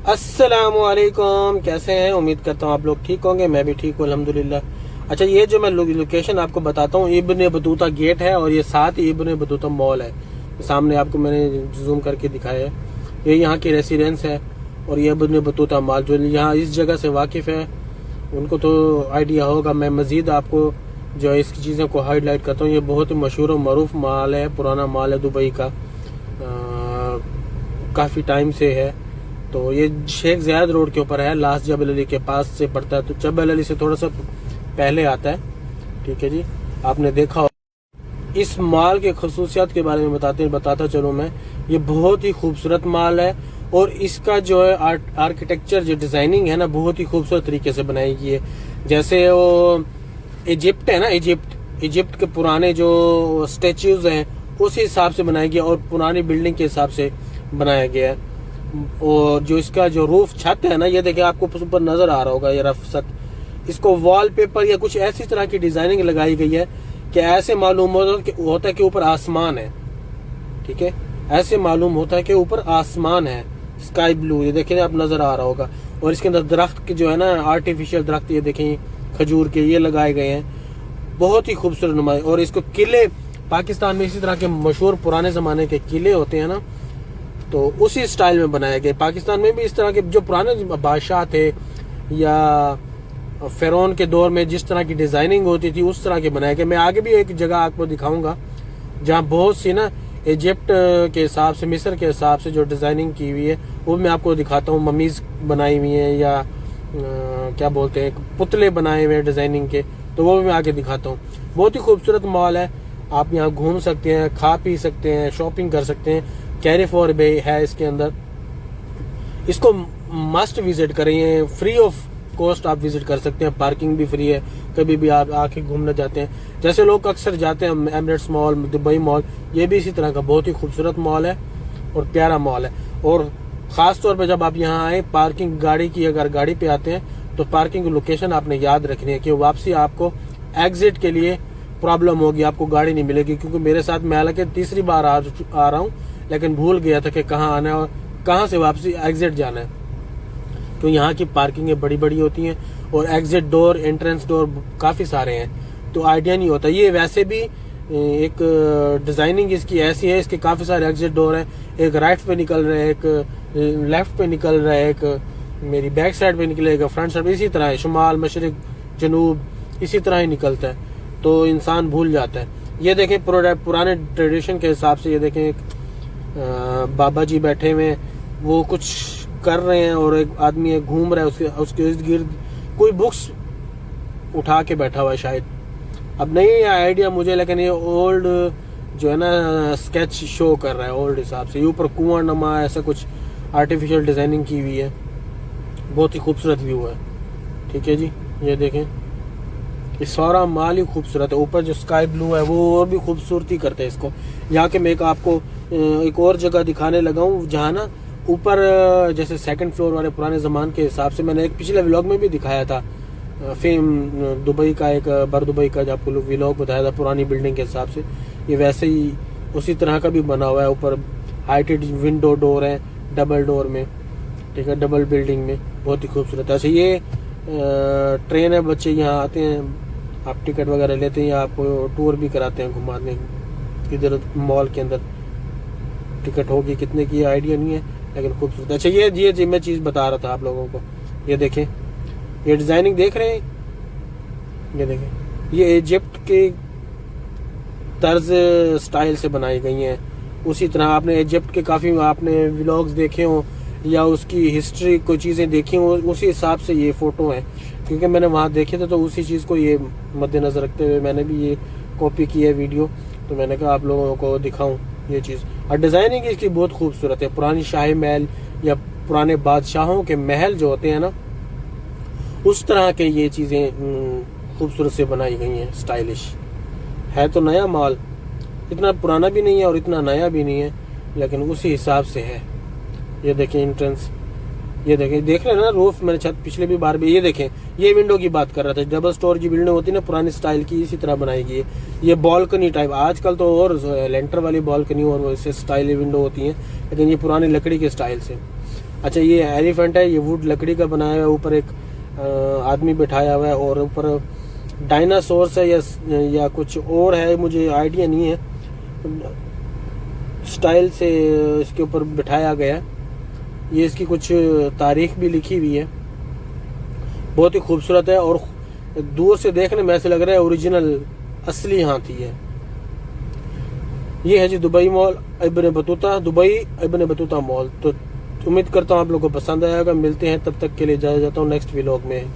अस्सलामुअलैकुम, कैसे हैं? उम्मीद करता हूँ आप लोग ठीक होंगे। मैं भी ठीक हूँ अल्हम्दुलिल्लाह। अच्छा, ये जो मैं लोकेशन आपको बताता हूँ, इब्न बतूता गेट है और ये साथ ही इब्न बतूता मॉल है। सामने आपको मैंने जूम करके दिखाया है। ये यहाँ की रेसिडेंस है और ये इब्न बतूता मॉल जो यहाँ इस जगह से वाकिफ़ है उनको तो आइडिया होगा। मैं मज़ीद आपको जो है इसकी चीज़ों को हाईलाइट करता हूँ। ये बहुत ही मशहूर और मरूफ मॉल है, पुराना मॉल है दुबई का, काफ़ी टाइम से है। तो ये शेख ज़ायद रोड के ऊपर है, लास्ट जबल अली के पास से पड़ता है, तो जबल अली से थोड़ा सा पहले आता है। ठीक है जी, आपने देखा हो। इस मॉल के खसूसियात के बारे में बताता चलूँ मैं। ये बहुत ही खूबसूरत मॉल है और इसका जो है आर्किटेक्चर जो डिज़ाइनिंग है ना, बहुत ही खूबसूरत तरीके से बनाई गई है। जैसे वो इजिप्ट है ना, इजिप्ट के पुराने जो स्टेच्यूज हैं उसी हिसाब से बनाया गया और पुरानी बिल्डिंग के हिसाब से बनाया गया है। और जो इसका जो रूफ छत है ना, ये देखिए आपको ऊपर नजर आ रहा होगा, ये रफ छत, इसको वॉलपेपर या कुछ ऐसी तरह की डिजाइनिंग लगाई गई है कि ऐसे मालूम होता है कि ऊपर आसमान है। ठीक है, ऐसे मालूम होता है कि ऊपर आसमान है, स्काई ब्लू। ये देखिए आप, नजर आ रहा होगा। और इसके अंदर दरख्त के जो है ना, आर्टिफिशियल दरख्त, ये देखें खजूर के, ये लगाए गए हैं, बहुत ही खूबसूरत नुमाई। और इसको किले, पाकिस्तान में इसी तरह के मशहूर पुराने जमाने के किले होते हैं ना, तो उसी स्टाइल में बनाया गया। पाकिस्तान में भी इस तरह के जो पुराने बादशाह थे या फिरौन के दौर में जिस तरह की डिजाइनिंग होती थी उस तरह के बनाए गए। मैं आगे भी एक जगह आपको दिखाऊंगा जहाँ बहुत सी ना इजिप्ट के हिसाब से, मिस्र के हिसाब से जो डिजाइनिंग की हुई है वो मैं आपको दिखाता हूँ। ममीज बनाई हुई है या क्या बोलते हैं, पुतले बनाए हुए हैं डिजाइनिंग के, तो वो भी मैं आगे दिखाता हूँ। बहुत ही खूबसूरत मॉल है, आप यहाँ घूम सकते हैं, खा पी सकते हैं, शॉपिंग कर सकते हैं। कैरीफोर बे है इसके अंदर, इसको मस्ट विजिट करें, ये फ्री ऑफ कॉस्ट आप विजिट कर सकते हैं। पार्किंग भी फ्री है, कभी भी आप आके घूमना चाहते हैं। जैसे लोग अक्सर जाते हैं एमिरेट्स मॉल, दुबई मॉल, ये भी इसी तरह का बहुत ही खूबसूरत मॉल है और प्यारा मॉल है। और ख़ास तौर पे जब आप यहाँ आए, पार्किंग गाड़ी की, अगर गाड़ी पे आते हैं तो पार्किंग की लोकेशन आपने याद रखनी है कि वापसी आपको एग्जिट के लिए प्रॉब्लम होगी, आपको गाड़ी नहीं मिलेगी। क्योंकि मेरे साथ मैं हालांकि तीसरी बार आ रहा हूँ, लेकिन भूल गया था कि कहाँ आना है और कहाँ से वापसी एग्जिट जाना है। तो यहाँ की पार्किंगें बड़ी बड़ी होती हैं और एग्जिट डोर, एंट्रेंस डोर काफ़ी सारे हैं, तो आइडिया नहीं होता। ये वैसे भी एक डिज़ाइनिंग इसकी ऐसी है, इसके काफ़ी सारे एग्जिट डोर हैं। एक राइट पे निकल रहा है, एक लेफ्ट पे निकल रहा है, एक मेरी बैक साइड पे निकलेगा, फ्रंट साइड, इसी तरह है, शुमाल, मशरिक, जनूब, इसी तरह ही निकलता है, तो इंसान भूल जाता है। ये देखें पुराने ट्रेडिशन के हिसाब से, ये देखें एक बाबा जी बैठे हुए, वो कुछ कर रहे हैं और एक आदमी घूम रहा है, उसके इर्द गिर्द कोई बुक्स उठा के बैठा हुआ है शायद। अब नहीं आइडिया मुझे, लेकिन ये ओल्ड जो है ना स्केच शो कर रहा है ओल्ड हिसाब से। ये ऊपर कुआं नमा ऐसा कुछ आर्टिफिशियल डिजाइनिंग की हुई है, बहुत ही खूबसूरत व्यू है। ठीक है जी, ये देखें, ये सारा माल ही खूबसूरत है। ऊपर जो स्काई ब्लू है वो और भी खूबसूरती करते हैं इसको। यहाँ के मैं आपको एक और जगह दिखाने लगा हूँ जहाँ ना ऊपर जैसे सेकंड फ्लोर वाले पुराने ज़माने के हिसाब से, मैंने एक पिछले व्लॉग में भी दिखाया था, फेम दुबई का, एक बर दुबई का, जब आपको व्लॉग बताया था पुरानी बिल्डिंग के हिसाब से, ये वैसे ही उसी तरह का भी बना हुआ है। ऊपर हाइटेड विंडो डोर है डबल डोर में, ठीक है, डबल बिल्डिंग में, बहुत ही खूबसूरत है। अच्छा, ये ट्रेन है, बच्चे यहाँ आते हैं, आप टिकट वगैरह लेते हैं या आपको टूर भी कराते हैं, घुमाने इधर मॉल के अंदर। टिकट होगी कितने की आइडिया नहीं है, लेकिन खूबसूरत। अच्छा, ये मैं चीज़ बता रहा था आप लोगों को, ये देखें, ये डिज़ाइनिंग देख रहे हैं, ये देखें, ये इजिप्ट के तर्ज स्टाइल से बनाई गई हैं। उसी तरह आपने इजिप्ट के काफ़ी आपने व्लॉग्स देखे हों या उसकी हिस्ट्री कोई चीज़ें देखी हों, उसी हिसाब से ये फ़ोटो हैं। क्योंकि मैंने वहाँ देखे थे, तो उसी चीज़ को ये मद्देनज़र रखते हुए मैंने भी ये कॉपी की है वीडियो, तो मैंने कहा आप लोगों को दिखाऊं ये चीज़। और डिज़ाइनिंग इसकी बहुत खूबसूरत है। पुरानी शाही महल या पुराने बादशाहों के महल जो होते हैं ना, उस तरह के ये चीज़ें खूबसूरत से बनाई गई हैं, स्टाइलिश है। तो नया मॉल, इतना पुराना भी नहीं है और इतना नया भी नहीं है, लेकिन उसी हिसाब से है। ये देखें एंट्रेंस, ये देखें, देख रहे हैं ना रूफ, मैंने छत पिछले भी बार भी, ये देखें, ये विंडो की बात कर रहा था, डबल स्टोर की बिल्डिंग होती है ना पुरानी स्टाइल की, इसी तरह बनाई गई है। ये बालकनी टाइप, आजकल तो और लेंटर वाली बालकनी और वैसे स्टाइल विंडो होती हैं, लेकिन ये पुरानी लकड़ी के स्टाइल से। अच्छा, ये एलिफेंट है, ये वुड लकड़ी का बनाया हुआ है, ऊपर एक आदमी बैठाया हुआ है और ऊपर डायनासोर्स है या कुछ और है, मुझे आइडिया नहीं है। स्टाइल से इसके ऊपर बिठाया गया है। ये इसकी कुछ तारीख भी लिखी हुई है, बहुत ही खूबसूरत है और दूर से देखने में ऐसे लग रहा है ओरिजिनल असली हाथी है। ये है जी Dubai mall Ibn Battuta, Dubai Ibn Battuta mall. तो उम्मीद करता हूँ आप लोगों को पसंद आएगा। मिलते हैं, तब तक के लिए इजाजत चाहता हूँ नेक्स्ट व्लॉग में।